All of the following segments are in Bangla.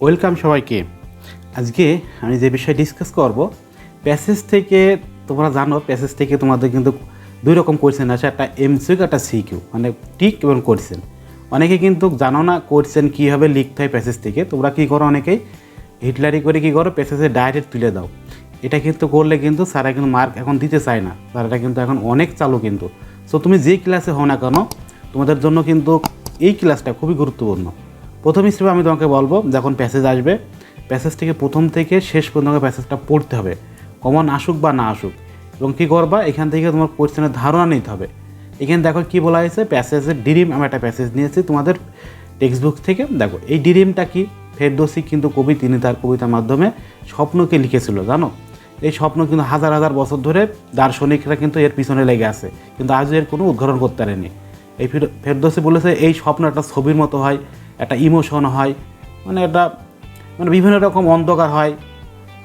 ওয়েলকাম সবাইকে। আজকে আমি যে বিষয়ে ডিসকাস করব, প্যাসেজ থেকে তোমরা জানো প্যাসেজ থেকে তোমাদের কিন্তু দুই রকম কোয়েশ্চেন আছে, একটা এমসিকিউ একটা সিকিউ, মানে টিক এবং কোয়েশ্চেন। অনেকে কিন্তু জানো না কোয়েশ্চেন কীভাবে লিখতে হয় প্যাসেজ থেকে। তোমরা কী করো, অনেকেই হিটলারি করে কী করো, প্যাসেজে ডাইরেক্ট তুলে দাও। এটা কিন্তু করলে কিন্তু স্যারা কিন্তু মার্ক এখন দিতে চায় না, স্যারটা কিন্তু এখন অনেক চালু কিন্তু। সো তুমি যেই ক্লাসে হও না কেন, তোমাদের জন্য কিন্তু এই ক্লাসটা খুবই গুরুত্বপূর্ণ। প্রথম হিসেবে আমি তোমাকে বলবো, যখন প্যাসেজ আসবে প্যাসেজ থেকে প্রথম থেকে শেষ পর্যন্ত প্যাসেজটা পড়তে হবে, কমন আসুক বা না আসুক। এবং কী করবা, এখান থেকে তোমার কোয়েশ্চেনের ধারণা নিতে হবে। এখানে দেখো কী বলা হয়েছে, প্যাসেজের ডিরিম। আমি একটা প্যাসেজ নিয়েছি তোমাদের টেক্সট বুক থেকে। দেখো এই ডিরিমটা কি, ফেরদৌসী কিন্তু কবি, তিনি তার কবিতার মাধ্যমে স্বপ্নকে লিখেছিল। জানো এই স্বপ্ন কিন্তু হাজার হাজার বছর ধরে দার্শনিকরা কিন্তু এর পিছনে লেগে আছে, কিন্তু আজও এর কোনো উদ্ঘাটন করতে পারেনি। এই ফেরদৌসী বলেছে এই স্বপ্ন একটা ছবির মতো হয়, একটা ইমোশন হয়, মানে বিভিন্ন রকম অন্ধকার হয়,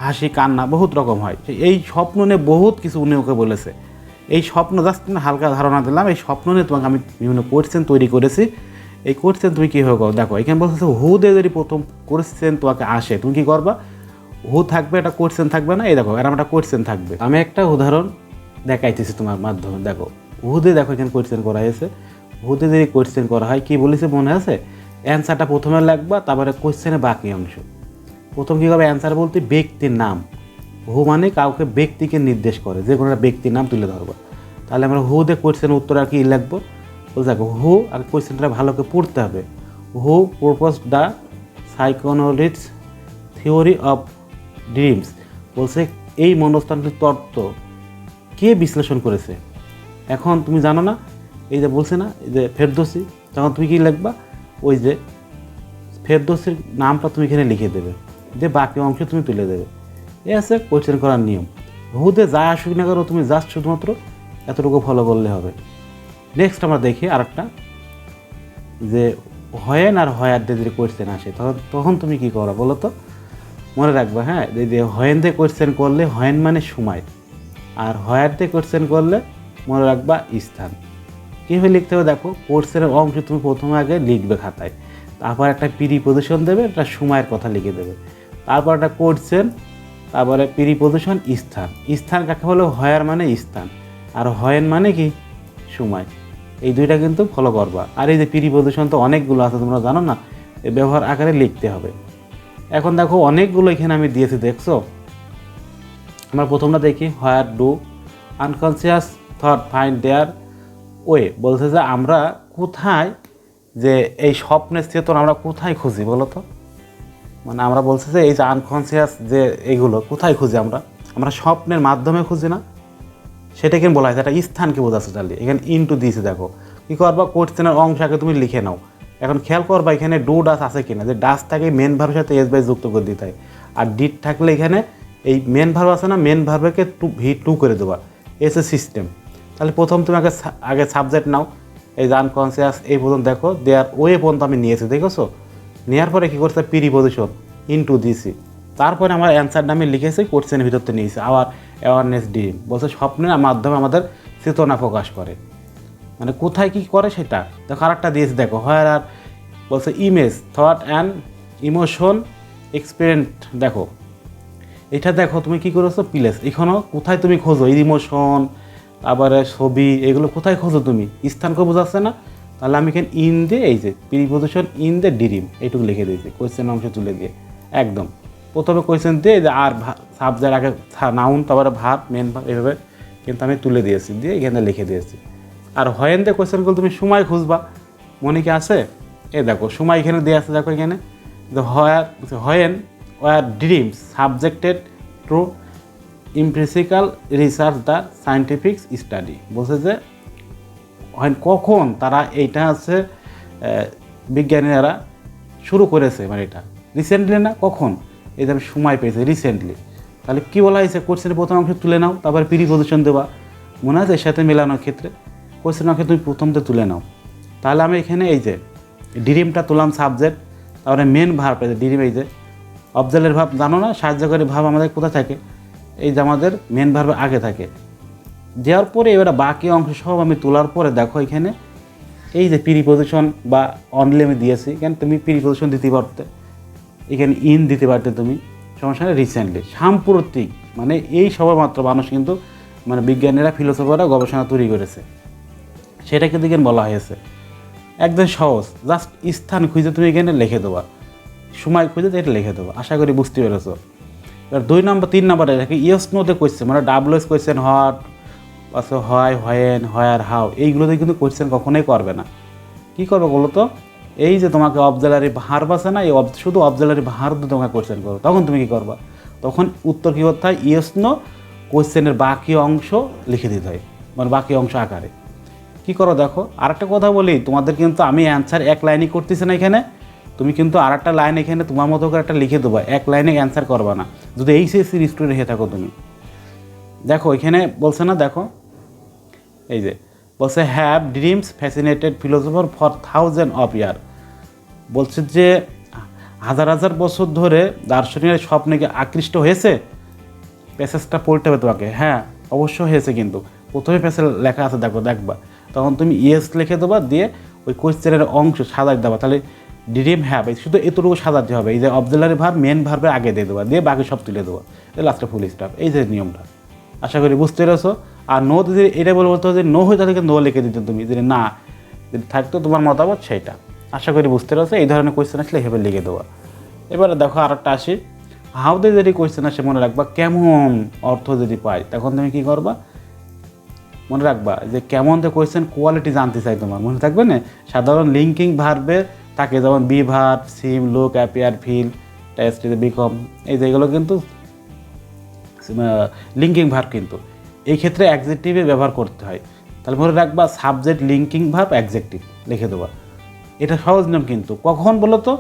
হাসি কান্না বহুত রকম হয়। এই স্বপ্ন নিয়ে বহুত কিছু উনি ওকে বলেছে। এই স্বপ্ন জাস্ট হালকা ধারণা দিলাম। এই স্বপ্ন নিয়ে তোমাকে আমি বিভিন্ন কোয়েশ্চেন তৈরি করেছি। এই কোয়েশ্চেন তুমি কীভাবে করো দেখো, এখানে বলতেছে হু দিয়ে যদি প্রথম কোয়েশ্চেন তোমাকে আসে, তুমি কী করবা, হু থাকবে, একটা কোয়েশ্চেন থাকবে না। এই দেখো এরকম একটা কোয়েশ্চেন থাকবে। আমি একটা উদাহরণ দেখাইতেছি তোমার মাধ্যমে। দেখো হুদে, দেখো এখানে কোয়েশ্চেন করা হয়েছে। হুদে যদি কোয়েশ্চেন করা হয়, কী বলেছে মনে আছে, অ্যান্সারটা প্রথমে লাগবা, তারপরে কোয়েশ্চেনের বাকি অংশ। প্রথম কী হবে, অ্যান্সার বলতে ব্যক্তির নাম। হু মানে কাউকে ব্যক্তিকে নির্দেশ করে, যে কোনো একটা ব্যক্তির নাম তুলে ধরবো। তাহলে আমরা হু দিয়ে কোয়েশ্চেনের উত্তর আর কি লিখবো, বলতে দেখো হু, আর কোয়েশ্চেনটা ভালো করে পড়তে হবে। Who propose the psychoanalyst theory of dreams, বলছে এই মনস্তান্ত্রিক তত্ত্ব কে বিশ্লেষণ করেছে। এখন তুমি জানো না, এই যে বলছে না, এই যে ফেরদৌসী, তখন তুমি কী লিখবা, ওই যে ফেরদৌসীর নামটা তুমি এখানে লিখে দেবে, যে বাকি অংশ তুমি তুলে দেবে। এই আছে কোয়েশ্চেন করার নিয়ম। হুদে যা আসুক না করো, তুমি জাস্ট শুধুমাত্র এতটুকু ফলো করলে হবে। নেক্সট আমরা দেখি আরেকটা, যে হয়েন আর হয়ার দিয়ে যদি কোয়েশ্চেন আসে, তখন তুমি কী করো বলো তো। মনে রাখবা, হ্যাঁ, যে হয়েন দিয়ে কোয়েশ্চেন করলে, হয়েন মানে সময়, আর হয়ার দিয়ে কোয়েশ্চেন করলে মনে রাখবা স্থান। কীভাবে লিখতে হবে দেখো, কোয়েশ্চেনের অংশ তুমি প্রথমে আগে লিখবে খাতায়, তারপর একটা প্রিপোজিশন দেবে, একটা সময়ের কথা লিখে দেবে, তারপর একটা কোয়েশ্চেন, তারপরে প্রিপোজিশন, স্থান। স্থান কাকে বলে, হয়ার মানে স্থান, আর হয়েন মানে কি সময়। এই দুইটা কিন্তু ফলো করবা। আর এই যে প্রিপোজিশন তো অনেকগুলো আছে, তোমরা জানো না, এই ব্যবহার আকারে লিখতে হবে। এখন দেখো অনেকগুলো এখানে আমি দিয়েছি, দেখছো। আমরা প্রথমটা দেখি, where do unconscious thought find there way, বলছে যে আমরা কোথায়, যে এই স্বপ্নের চেতন আমরা কোথায় খুঁজি বলো তো। মানে আমরা বলছি যে এই যে আনকনসিয়াস, যে এইগুলো কোথায় খুঁজি, আমরা স্বপ্নের মাধ্যমে খুঁজি না, সেটাকে বলা হয়, একটা স্থানকে বোঝাচ্ছে। চালিয়ে এখানে ইনটু দিয়েছে। দেখো কী করবা, কোয়েশ্চেনের অংশ আগে তুমি লিখে নাও। এখন খেয়াল করবা এখানে ডু ডাস আছে কিনা, যে ডাস থাকে মেন ভার্বের সাথে এস বাই যুক্ত করে দিতে হয়, আর ডিড থাকলে এখানে এই মেন ভার্ব আছে না, মেন ভার্বকে টু করে দেবা, এসে সিস্টেম। তাহলে প্রথম তুমি আগে সাবজেক্ট নাও, এই যে আনকনসিয়াস, এই পর্যন্ত দেখো দেয়ার ওয়ে পর্যন্ত আমি নিয়েছি, দেখেছো। নেওয়ার পরে কী করছে, প্রিপোজিশন ইনটু দিছি, তারপরে আমার অ্যান্সারটা আমি লিখেছি, কোয়েশ্চেনের ভিতরতে নিয়েছি। আবার অ্যাওয়ারনেস ড্রিম, বলছে স্বপ্নের মাধ্যমে আমাদের চেতনা প্রকাশ করে, মানে কোথায় কী করে সেটা। দেখো আরেকটা দিয়েছে, দেখো হোয়ার আর, বলছে ইমেজ থট অ্যান্ড ইমোশন এক্সপিরিয়েন্ট। দেখো এটা দেখো তুমি কী করেছো, প্লেস, এখানেও কোথায় তুমি খোঁজো, ইমোশন, তারপরে ছবি, এগুলো কোথায় খোঁজো তুমি, স্থানকে বোঝাচ্ছে না। তাহলে আমি এখানে ইন দিয়ে, এই যে প্রিপোজিশন ইন দ্য ড্রিম, এইটুকু লিখে দিয়েছি কোয়েশ্চেন অংশ তুলে দিয়ে। একদম প্রথমে কোয়েশ্চেন দিয়ে, যে আর সাবজেক্ট আগে নাউন, তারপরে ভার্ব, মেন ভার্ব, এইভাবে কিন্তু আমি তুলে দিয়েছি, দিয়ে এখানে লিখে দিয়েছি। আর হয়েন দিয়ে কোয়েশ্চেনগুলো তুমি সময় খুঁজবা, মনে কি আছে, এই দেখো সময় এখানে দিয়ে আছে। দেখো এখানে যে when were dreams subjected to empirical research the scientific study, বলছে যে কখন তারা এইটা আছে বিজ্ঞানীরা শুরু করেছে, মানে এটা রিসেন্টলি না, কখন, এই যে আমি সময় পেয়েছি রিসেন্টলি। তাহলে কী বলা হয়েছে, কোয়েশ্চেনের প্রথম অংশ তুলে নাও, তারপরে প্রিপোজিশন দেওয়া, মনে আছে এর সাথে মেলানোর ক্ষেত্রে কোয়েশ্চেন অংশ তুমি প্রথমতে তুলে নাও। তাহলে আমি এখানে এই যে ড্রিমটা তুললাম সাবজেক্ট, তারপরে মেন ভার্ব, এই যে ড্রিম, এই যে অবজেক্টের ভাব জানো না, সাহায্যকারী ভাব আমাদের কোথায় থাকে, এই যে আমাদের মেন ভার্বের আগে থাকে। দেওয়ার পরে এবারে বাকি অংশ সব আমি তোলার পরে দেখো এখানে এই যে প্রিপোজিশন বা অনলি আমি দিয়েছি, এখানে তুমি প্রিপোজিশন দিতে পারতে, এখানে ইন দিতে পারতে তুমি, সমস্যা নেই। রিসেন্টলি, সাম্প্রতিক, মানে এই সবেমাত্র মানুষ কিন্তু মানে বিজ্ঞানীরা ফিলোসফাররা গবেষণা তৈরি করেছে, সেটা কিন্তু এখানে বলা হয়েছে। একদম সহজ, জাস্ট স্থান খুঁজে তুমি এখানে লিখে দেবা, সময় খুঁজে এটা লিখে দেবো। আশা করি বুঝতে পেরেছো। এবার 2 নম্বর 3 নম্বরে দেখে ইয়েস নোতে কোয়েশ্চেন, মানে ডাব্লিউএস কোয়েশ্চেন, হট আছে, হয়, হোয়েন, হোয়ার, হাউ, এইগুলোতে কিন্তু কোয়েশ্চেন কখনোই করবে না। কী করবে বলো তো, এই যে তোমাকে অবজালারি ভার্ব আছে না, এই শুধু অবজালারি ভার্ব দিয়ে তোমাকে কোয়েশ্চেন করো, তখন তুমি কী করবা, তখন উত্তর কী করতে হয়, ইয়েস নো কোয়েশ্চেনের বাকি অংশ লিখে দিতে হয়, মানে বাকি অংশ আকারে। কী করো দেখো, আরেকটা কথা বলি তোমাদের, কিন্তু আমি অ্যান্সার এক লাইনই করতেছি না এখানে, তুমি কিন্তু আর একটা লাইন এখানে তোমার মতো করে একটা লিখে দেবো, এক লাইনে অ্যান্সার করবা না, যদি এইচএসসির স্টুডেন্ট হয়ে থাকো তুমি। দেখো এখানে বলছে না, দেখো এই যে বলছে have dreams fascinated philosopher for 1000 of ইয়ার, বলছে যে হাজার হাজার বছর ধরে দার্শনিকের স্বপ্নে কি আকৃষ্ট হয়েছে। প্যাসেজটা পড়তে হবে তোমাকে, হ্যাঁ অবশ্যই হয়েছে, কিন্তু প্রথমে প্যাসেজ লেখা আছে, দেখো দেখবা, তখন তুমি ইয়েস লিখে দেবা, দিয়ে ওই কোয়েশ্চেনের অংশ সাজাই দেবা, তাহলে ড্রিম হ্যাভ শুধু এতটুকু সাজাতে হবে, এই যে অবজালারি ভার্ব মেন ভার্বের আগে দিয়ে দেবা, দিয়ে বাকি সব তুলে দেবা, লাস্টে ফুল স্টপ, এই যে নিয়মটা। আশা করি বুঝতে পেরেছো। আর নো যদি এটা বলতে যে নো হয়ে তাদেরকে নো লিখে দিতে তুমি, যদি না যদি থাকতো তোমার মতামত সেইটা। আশা করি বুঝতে পেরেছো। এই ধরনের কোয়েশ্চেন আসলে এভাবে লিখে দেওয়া। এবারে দেখো আর একটা আসি, হাউতে যদি কোয়েশ্চেন আসে মনে রাখবা কেমন অর্থ যদি পাই, তখন তুমি কী করবা, মনে রাখবা যে কেমন যে কোয়েশ্চেন কোয়ালিটি জানতে চাই তোমার, মনে থাকবে না। সাধারণ লিঙ্কিং ভার্বে থাকে, যেমন be verb, seem, look, appear, feel, taste, become, এই যেগুলো কিন্তু লিঙ্কিং ভার্ব, কিন্তু এই ক্ষেত্রে অ্যাডজেক্টিভের ব্যবহার করতে হয়। তাহলে মনে রাখবা সাবজেক্ট, লিঙ্কিং ভার্ব, অ্যাডজেক্টিভ লিখে দেবা। এটা সহজ নিয়ম, কিন্তু কখন বলো তো,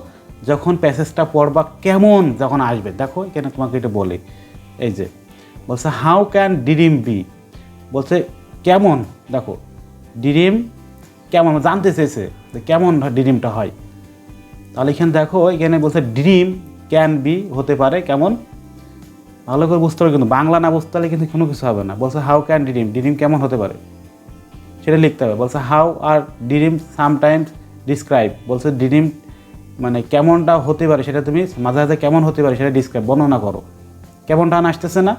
যখন প্যাসেজটা পড়বা কেমন যখন আসবে। দেখো এখানে তোমাকে এটা বলি, এই যে বলছে হাউ ক্যান ড্রিম বি, বলছে কেমন, দেখো ড্রিম কেমন জানতে চেয়েছে যে কেমন ড্রিমটা হয়। তাহলে এখানে দেখো এখানে বলছে ড্রিম ক্যান বি, হতে পারে কেমন, ভালো করে বুঝতে হবে, কিন্তু বাংলা না বুঝতে পারলে কিন্তু কোনো কিছু হবে না। বলছে হাউ ক্যান ড্রিম, ড্রিম কেমন হতে পারে সেটা লিখতে হবে। বলছে how are dream sometimes describe, বলছে ড্রিম মানে কেমনটা হতে পারে সেটা তুমি মাঝে মাঝে কেমন হতে পারে সেটা ডিসক্রাইব, বর্ণনা করো, কেমন টান আসতেছে না।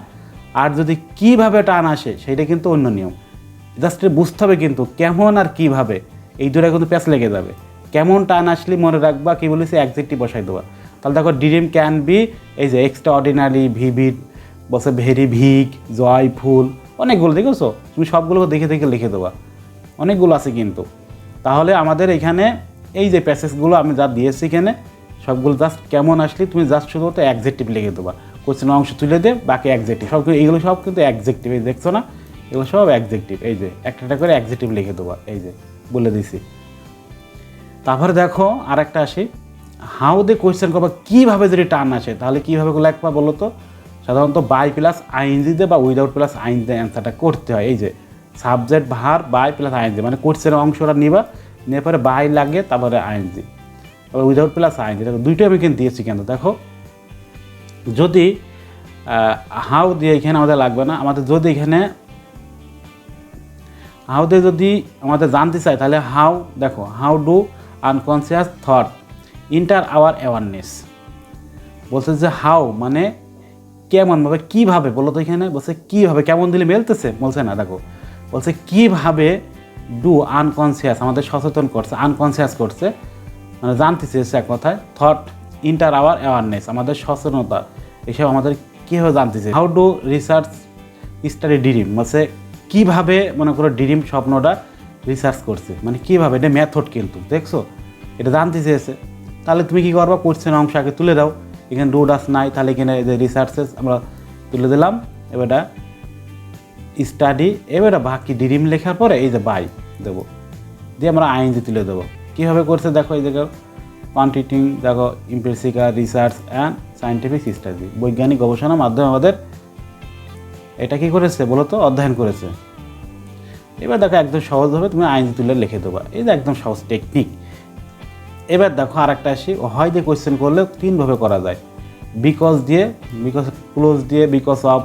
আর যদি কীভাবে টান আসে সেইটা কিন্তু অন্য নিয়ম, জাস্ট বুঝতে হবে, কিন্তু কেমন আর কীভাবে এই দুটো কিন্তু প্যাচ লেগে যাবে। কেমন টান আসলে মনে রাখবা কী বলেছি, অ্যাডজেক্টিভ বসাই দেবা। তাহলে দেখো ড্রিম ক্যান বি, এই যে এক্সট্রা অর্ডিনারি, ভিভিড, বলছে ভেরি ভিগ, জয়ফুল, অনেকগুলো দেখেছো তুমি, সবগুলো দেখে দেখে লিখে দেবা, অনেকগুলো আছে কিন্তু। তাহলে আমাদের এখানে এই যে প্যাসেজগুলো আমি যা দিয়েছি এখানে সবগুলো জাস্ট কেমন আসলে তুমি জাস্ট শুধুমাত্র অ্যাডজেক্টিভ লিখে দেবা, কোশ্চেনের অংশ তুলে দে, বাকি অ্যাডজেক্টিভ সব, এগুলো সব কিন্তু অ্যাডজেক্টিভ, এই দেখছো না, এগুলো সব অ্যাডজেক্টিভ, এই যে একটা করে অ্যাডজেক্টিভ লিখে দেবা, এই যে বলে দিছি। তারপরে দেখো আর একটা আসি, হাউ দে কোয়েশ্চেন করবা কীভাবে যদি টার্ন আসে, তাহলে কীভাবে লিখবা বলো তো, সাধারণত বাই প্লাস আইএনজি দিয়ে বা উইদাউট প্লাস আইএনজি দিয়ে অ্যান্সারটা করতে হয়। এই যে subject verb by plus ING, মানে কোয়েশ্চেনের অংশটা নিবা, নিয়ে পরে বাই লাগে, তারপরে আইএনজি, তারপরে উইদাউট প্লাস আইএনজি, দেখো দুইটাই আমি কিন্তু দিয়েছি। কিন্তু দেখো যদি হাউ দিয়ে এখানে আমাদের লাগবে না, আমাদের যদি এখানে হাউ দিয়ে যদি আমাদের জানতে চাই, তাহলে হাউ, দেখো how do unconscious thought enter our awareness, বলছে যে হাউ মানে কেমনভাবে, কীভাবে বলো তো, এখানে বলছে কীভাবে, কেমন দিলে মেলতেছে, বলছে না, দেখো বলছে কীভাবে ডু আনকনসিয়াস, আমাদের সচেতন করছে, আনকনসিয়াস করছে, মানে জানতে চেয়েছে এক কথায়, থট ইন্টার আওয়ার অ্যাওয়ারনেস, আমাদের সচেতনতা, এসব আমাদের কীভাবে জানতে চেয়েছে। How do research study dream, বলছে কীভাবে মনে করো ড্রিম স্বপ্নটা রিসার্চ করছে, মানে কীভাবে, এটা মেথড কিন্তু দেখছো, এটা জানতে চেয়েছে। তাহলে তুমি কী করবা, কোশ্চেন অংশ আগে তুলে দাও, এখানে ডু ডাস নাই, তাহলে এখানে যে রিসার্চেস আমরা তুলে দিলাম, এবারটা স্টাডি, এবারে বাকি ড্রিম লেখার পরে এই যে বাই দেবো, দিয়ে আমরা আইএনজি তুলে দেবো। কীভাবে করছে দেখো, এই দেখো কোয়ান্টিটিং, দেখো empirical research and scientific study, বৈজ্ঞানিক গবেষণার মাধ্যমে আমাদের এটা কী করেছে বলো তো, অধ্যয়ন করেছে। এবার দেখো একদম সহজভাবে তুমি আইএনজি তুলে লিখে দেবা, এই যে একদম সহজ টেকনিক। এবার দেখো আর একটা আসি, হয় দিয়ে কোয়েশ্চেন করলে তিনভাবে করা যায়, বিকজ দিয়ে, বিকজ ক্লোজ দিয়ে, বিকজ অফ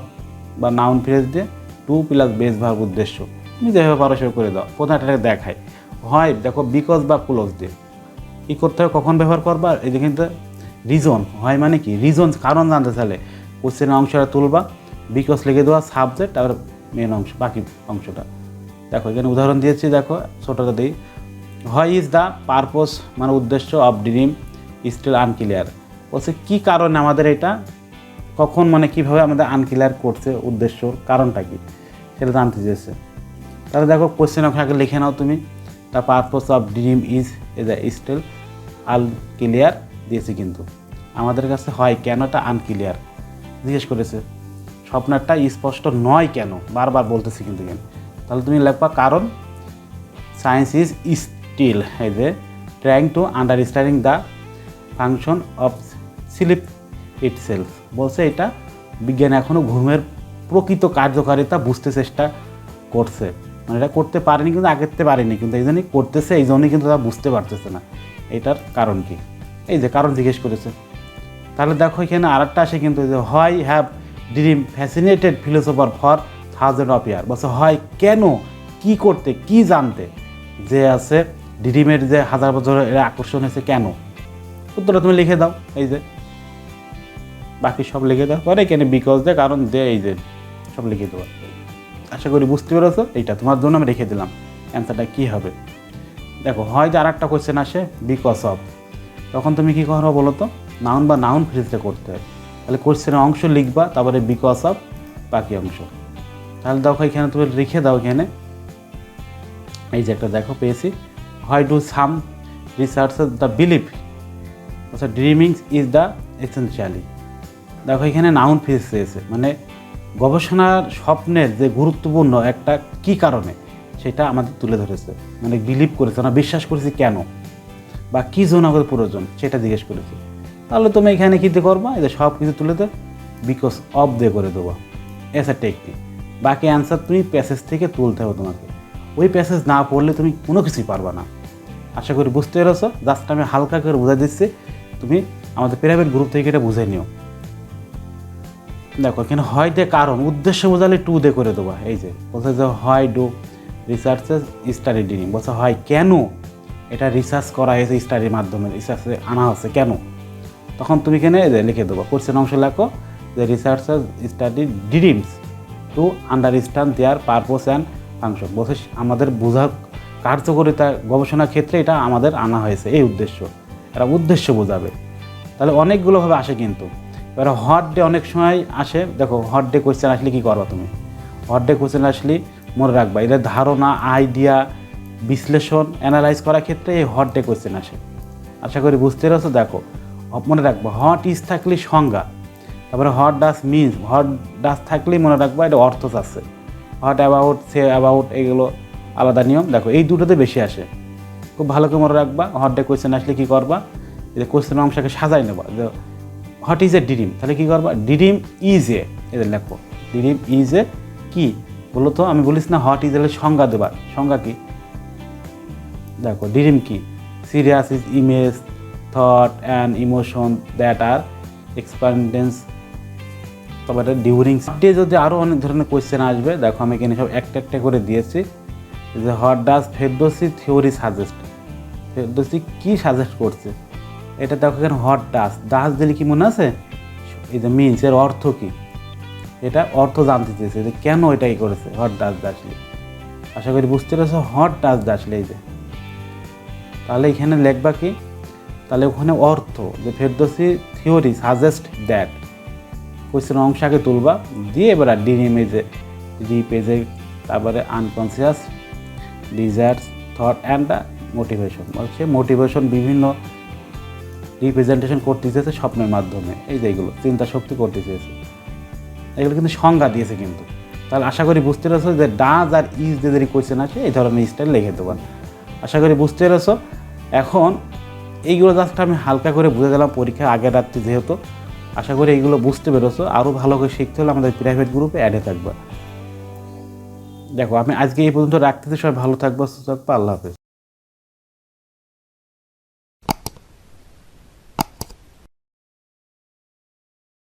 বা নাউন ফ্রেজ দিয়ে, টু প্লাস বেস ভার্ব উদ্দেশ্য, তুমি যেভাবে পারো সেভাবে করে দাও। প্রথমে একটা দেখায়, হয় দেখো বিকজ বা ক্লোজ দিয়ে কী করতে হবে, কখন ব্যবহার করবা, এই যে কিন্তু রিজন, হয় মানে কি রিজন, কারণ জানতে চাইলে কোশ্চেনের অংশটা তুলবা, বিকজ লিখে দেওয়া, সাবজেক্ট আর মেন অংশ, বাকি অংশটা। দেখো এখানে উদাহরণ দিয়েছি, দেখো ছোটোটা দিই। হোয়াই ইজ দ্য পারপোজ, মানে উদ্দেশ্য, অফ ড্রিম স্টিল আনক্লিয়ার। বলছে কী কারণে আমাদের এটা, কখন মানে কীভাবে আমাদের আনক্লিয়ার করছে, উদ্দেশ্যর কারণটা কী সেটা জানতে চেয়েছে। তাহলে দেখো কোশ্চেন আগে লিখে নাও তুমি, the purpose of dream is still unclear দিয়েছি, কিন্তু আমাদের কাছে হয় কেন এটা আনক্লিয়ার জিজ্ঞেস করেছে, স্বপ্নটা স্পষ্ট নয় কেন, বারবার বলতেছি কিন্তু কেন। তাহলে তুমি লিখবা কারণ science is still trying to understanding the function of sleep itself. বলছে এটা বিজ্ঞান এখনও ঘুমের প্রকৃত কার্যকারিতা বুঝতে চেষ্টা করছে, মানে এটা করতে পারেনি কিন্তু আগেতে পারেনি, কিন্তু এই জন্যই করতেছে, এই জন্যই কিন্তু তারা বুঝতে পারতেছে না এটার কারণ কি, এই যে কারণ জিজ্ঞেস করেছে। তাহলে দেখো এখানে আরেকটা আসে কিন্তু, যে why have dream fascinated philosopher for thousand of year. বলছে হয় কেন, কি করতে, কি জানতে যে আছে ড্রিমের যে হাজার বছর এর আকর্ষণ হয়েছে কেন, উত্তরটা তুমি লিখে দাও, এই যে বাকি সব লিখে দাও, পরে কেন বিকজ দে, কারণ দে, এই যে সব লিখে দেবো। আশা করি বুঝতে পেরেছো, এইটা তোমার জন্য আমি রেখে দিলাম, অ্যান্সারটা কী হবে। দেখো হয় যে আর একটা কোয়েশ্চেন আসে বিকজ অফ, তখন তুমি কী করো বলো তো, নাউন বা নাউন ফ্রেজটা করতে হয়। তাহলে কোয়েশ্চেনের অংশ লিখবা, তারপরে বিকজ অফ বাকি অংশ। তাহলে দেখো এখানে তুমি লিখে দাও, এখানে এই যে একটা দেখো পেয়েছি, why do some researcher the believe আচ্ছা ড্রিমিং ইজ দ্য এসেনশিয়ালি। দেখো এখানে নাউন ফ্রেজ চেয়েছে, মানে গবেষণার স্বপ্নের যে গুরুত্বপূর্ণ একটা কি কারণে সেটা আমাদের তুলে ধরেছে, মানে বিলিভ করেছে না, বিশ্বাস করেছি কেন, বা কী জন্য আমাদের প্রয়োজন সেটা জিজ্ঞেস করেছে। তাহলে তুমি এখানে কী দিয়ে করবা, এদের সব কিছু তুলে দে বিকজ অফ দিয়ে করে দেবো, এস এ টেকনিক। বাকি অ্যান্সার তুমি প্যাসেজ থেকে তুলতে হবে তোমাকে, ওই প্যাসেজ না পড়লে তুমি কোনো কিছুই পারবা না। আশা করি বুঝতে পেরেছো, জাস্ট আমি হালকা করে বুঝাই দিচ্ছি, তুমি আমাদের প্রাইভেট গ্রুপ থেকে এটা বুঝে নিও। দেখো এখানে হয় দে কারণ, উদ্দেশ্য বোঝালে টু দে করে দেবো, এই যে বলছে যে হয় ডু রিসার্চেস স্টাডি ড্রিমিং, বলছে হয় কেন এটা রিসার্চ করা হয়েছে, স্টাডির মাধ্যমে রিসার্চে আনা হচ্ছে কেন, তখন তুমি এখানে লিখে দেবো কোশ্চেন অংশ লেখো যে researcher study dreams to understand their purpose and function. বলছে আমাদের বোঝার কার্যকারিতা গবেষণার ক্ষেত্রে এটা আমাদের আনা হয়েছে, এই উদ্দেশ্য, এটা উদ্দেশ্য বোঝাবে। তাহলে অনেকগুলোভাবে আসে কিন্তু, এবার হট ডে অনেক সময় আসে। দেখো হট ডে কোয়েশ্চেন আসলে কী করবা তুমি, হট ডে কোয়েশ্চেন আসলে মনে রাখবা এদের ধারণা, আইডিয়া, বিশ্লেষণ, অ্যানালাইজ করার ক্ষেত্রে এই হট ডে কোয়েশ্চেন আসে। আশা করি বুঝতে পেরেছো। দেখো মনে রাখবো হট ইজ থাকলে সংজ্ঞা, তারপরে হট ডাস মিনস, হট ডাস থাকলেই মনে রাখবা এটা অর্থ আছে, হট অ্যাবাউট, সে অ্যাবাউট, এগুলো আলাদা নিয়ম। দেখো এই দুটোতে বেশি আসে, খুব ভালো করে মনে রাখবা। হট ডে কোয়েশ্চেন আসলে কী করবা, এই যে কোয়েশ্চেনের অংশকে সাজাই নেবা, যে হোয়াট ইজ এ ড্রিম, তাহলে কী করবা, ড্রিম ইজ এ, এদের লেখো ড্রিম ইজ এ কী বলো তো, আমি বলিস না হোয়াট ইজ এর সংজ্ঞা দেবা, সংজ্ঞা কী, দেখো ড্রিম কি, series is image, thought and emotion that are experience. তারপরে ডিউরিং ডে যদি আরও অনেক ধরনের কোয়েশ্চেন আসবে, দেখো আমি এখানে সব একটা একটা করে দিয়েছি। যে what does Ferdowsi theory suggest, Ferdowsi কী সাজেস্ট করছে, এটা দেখো এখানে হোয়াট ডাজ, ডাজ দিলে কি মনে আছে, এই যে মিনস, এর অর্থ কী, এটা অর্থ জানতে চেয়েছে যে কেন এটাই করেছে, হোয়াট ডাজ আসলে। আশা করি বুঝতে পেরেছো, হোয়াট ডাজ আসলে এই যে, তাহলে এখানে লিখবা কি, তাহলে ওখানে অর্থ, যে Ferdousi theory suggest that, question অংশ আগে তুলবা, দিয়ে এবার ডিএম যে রিপেজে, তারপরে unconscious desires, thought and the motivation, বলছে মোটিভেশন বিভিন্ন রিপ্রেজেন্টেশন করতে চেয়েছে স্বপ্নের মাধ্যমে, এই যে এইগুলো চিন্তা শক্তি করতে চেয়েছে, এগুলো কিন্তু সংজ্ঞা দিয়েছে কিন্তু। তাহলে আশা করি বুঝতে পেরেছো যে ডাজ আর ইজ যে যদি কোয়েশ্চেন আছে এই ধরনের স্টাইল লিখে দেবেন। আশা করি বুঝতে পেরেছো। এখন এইগুলো জাস্ট আমি হালকা করে বুঝে দিলাম পরীক্ষা আগের রাত্রি যেহেতু। আশা করি এইগুলো বুঝতে পেরেছো, আরও ভালো করে শিখতে হলে আমাদের প্রাইভেট গ্রুপে অ্যাডে থাকবে। দেখো আমি আজকে এই পর্যন্ত রাখতেছি, সবাই ভালো থাকবো, সুস্থ থাকবো, আল্লাহ হাফেজ।